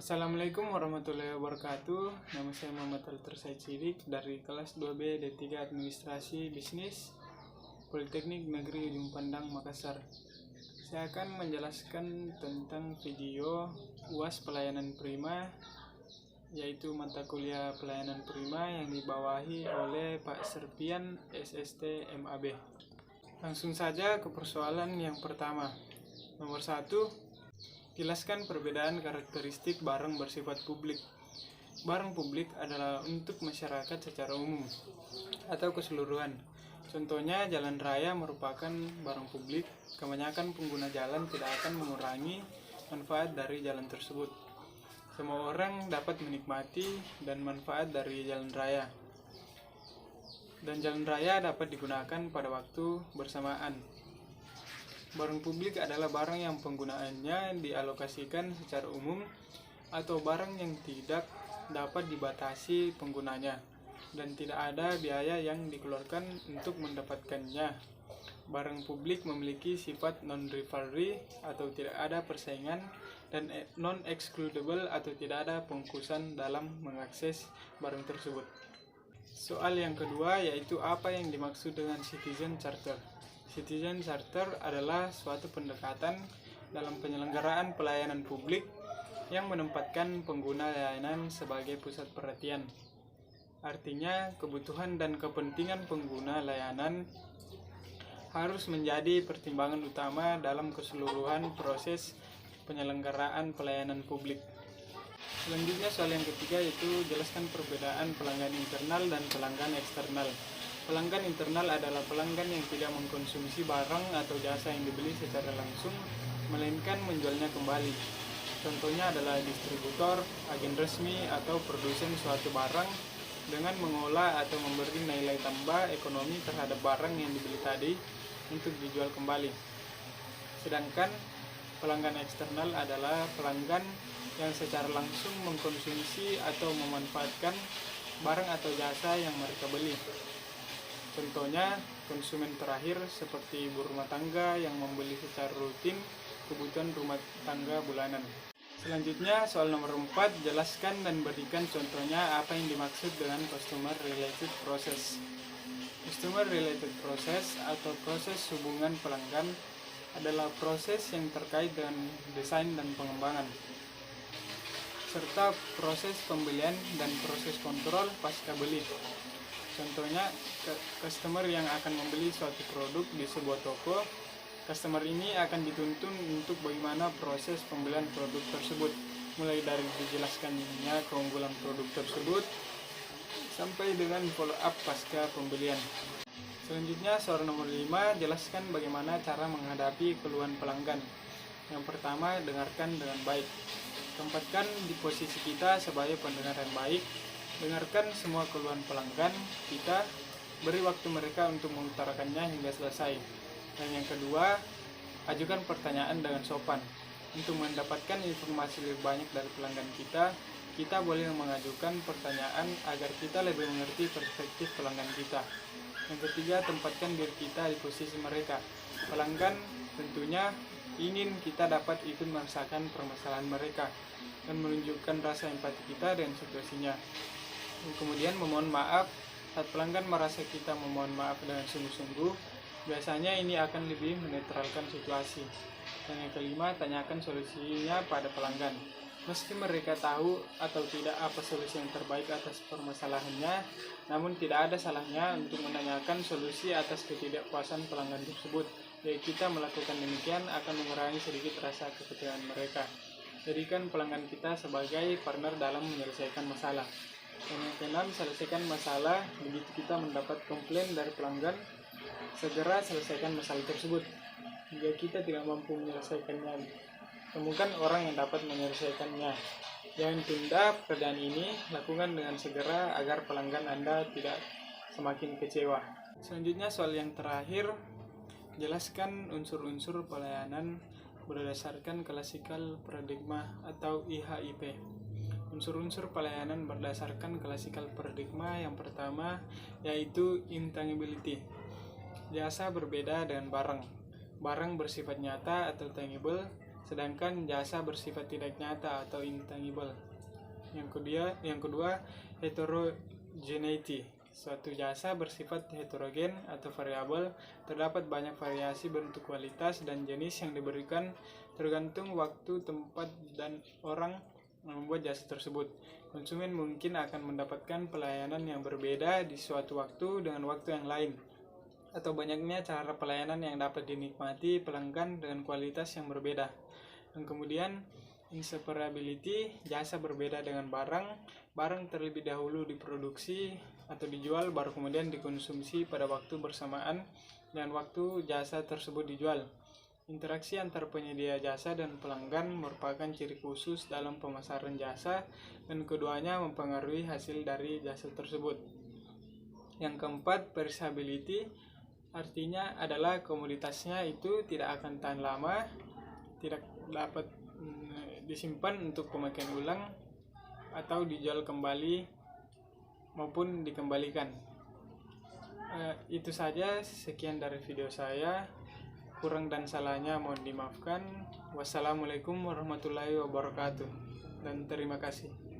Assalamualaikum warahmatullahi wabarakatuh. Nama saya Muhammad Alter Said Sidik dari kelas 2B D3 Administrasi Bisnis Politeknik Negeri Ujung Pandang, Makassar. Saya akan menjelaskan tentang video UAS Pelayanan Prima, yaitu mata kuliah Pelayanan Prima yang dibawahi oleh Pak Serpian SST MAB. Langsung saja ke persoalan yang pertama. Nomor 1. Jelaskan perbedaan karakteristik barang bersifat publik. Barang publik adalah untuk masyarakat secara umum atau keseluruhan. Contohnya, jalan raya merupakan barang publik. Kebanyakan pengguna jalan tidak akan mengurangi manfaat dari jalan tersebut. Semua orang dapat menikmati dan manfaat dari jalan raya. Dan jalan raya dapat digunakan pada waktu bersamaan. Barang publik adalah barang yang penggunaannya dialokasikan secara umum atau barang yang tidak dapat dibatasi penggunanya dan tidak ada biaya yang dikeluarkan untuk mendapatkannya. Barang publik memiliki sifat non-rivalry atau tidak ada persaingan dan non-excludable atau tidak ada pengkhususan dalam mengakses barang tersebut. Soal yang kedua yaitu apa yang dimaksud dengan citizen charter. Citizen Charter adalah suatu pendekatan dalam penyelenggaraan pelayanan publik yang menempatkan pengguna layanan sebagai pusat perhatian. Artinya, kebutuhan dan kepentingan pengguna layanan harus menjadi pertimbangan utama dalam keseluruhan proses penyelenggaraan pelayanan publik. Selanjutnya, soal yang ketiga yaitu jelaskan perbedaan pelanggan internal dan pelanggan eksternal. Pelanggan internal adalah pelanggan yang tidak mengkonsumsi barang atau jasa yang dibeli secara langsung, melainkan menjualnya kembali. Contohnya adalah distributor, agen resmi, atau produsen suatu barang dengan mengolah atau memberi nilai tambah ekonomi terhadap barang yang dibeli tadi untuk dijual kembali. Sedangkan pelanggan eksternal adalah pelanggan yang secara langsung mengkonsumsi atau memanfaatkan barang atau jasa yang mereka beli. Contohnya, konsumen terakhir seperti ibu rumah tangga yang membeli secara rutin kebutuhan rumah tangga bulanan. Selanjutnya, soal nomor 4, jelaskan dan berikan contohnya apa yang dimaksud dengan customer related process. Customer related process atau proses hubungan pelanggan adalah proses yang terkait dengan desain dan pengembangan, serta proses pembelian dan proses kontrol pasca beli. Contohnya, customer yang akan membeli suatu produk di sebuah toko, customer ini akan dituntun untuk bagaimana proses pembelian produk tersebut, mulai dari dijelaskannya keunggulan produk tersebut, sampai dengan follow up pasca pembelian. Selanjutnya, soal nomor 5, jelaskan bagaimana cara menghadapi keluhan pelanggan. Yang pertama, dengarkan dengan baik. Tempatkan di posisi kita sebagai pendengar yang baik. Dengarkan semua keluhan pelanggan kita, beri waktu mereka untuk mengutarakannya hingga selesai. Dan yang kedua, ajukan pertanyaan dengan sopan. Untuk mendapatkan informasi lebih banyak dari pelanggan kita boleh mengajukan pertanyaan agar kita lebih mengerti perspektif pelanggan kita. Yang ketiga, tempatkan diri kita di posisi mereka. Pelanggan tentunya ingin kita dapat ikut merasakan permasalahan mereka dan menunjukkan rasa empati kita dengan situasinya. Kemudian memohon maaf saat pelanggan merasa kita memohon maaf dengan sungguh-sungguh, biasanya ini akan lebih menetralkan situasi. Dan yang kelima, tanyakan solusinya pada pelanggan. Meski mereka tahu atau tidak apa solusi yang terbaik atas permasalahannya, namun tidak ada salahnya untuk menanyakan solusi atas ketidakpuasan pelanggan tersebut. Jika kita melakukan demikian akan mengurangi sedikit rasa kekecewaan mereka. Jadikan pelanggan kita sebagai partner dalam menyelesaikan masalah. Dan yang keenam, selesaikan masalah. Begitu kita mendapat komplain dari pelanggan, segera selesaikan masalah tersebut. Jika kita tidak mampu menyelesaikannya, temukan orang yang dapat menyelesaikannya. Jangan tunda pekerjaan ini, lakukan dengan segera agar pelanggan Anda tidak semakin kecewa. Selanjutnya, soal yang terakhir, jelaskan unsur-unsur pelayanan berdasarkan klasikal paradigma atau IHIP. Unsur-unsur pelayanan berdasarkan klasikal paradigma yang pertama yaitu intangibility. Jasa berbeda dengan barang. Barang bersifat nyata atau tangible, sedangkan jasa bersifat tidak nyata atau intangible. Yang kedua, heterogeneity. Suatu jasa bersifat heterogen atau variabel, terdapat banyak variasi bentuk, kualitas, dan jenis yang diberikan tergantung waktu, tempat, dan orang yang membuat jasa tersebut. Konsumen mungkin akan mendapatkan pelayanan yang berbeda di suatu waktu dengan waktu yang lain, atau banyaknya cara pelayanan yang dapat dinikmati pelanggan dengan kualitas yang berbeda. Dan kemudian inseparability, jasa berbeda dengan barang terlebih dahulu diproduksi atau dijual, baru kemudian dikonsumsi pada waktu bersamaan dengan waktu jasa tersebut dijual. Interaksi antar penyedia jasa dan pelanggan merupakan ciri khusus dalam pemasaran jasa, dan keduanya mempengaruhi hasil dari jasa tersebut. Yang keempat, perishability, artinya adalah komoditasnya itu tidak akan tahan lama, tidak dapat disimpan untuk pemakaian ulang atau dijual kembali maupun dikembalikan. Itu saja, sekian dari video saya. Kurang dan salahnya mohon dimaafkan. Wassalamualaikum warahmatullahi wabarakatuh, dan terima kasih.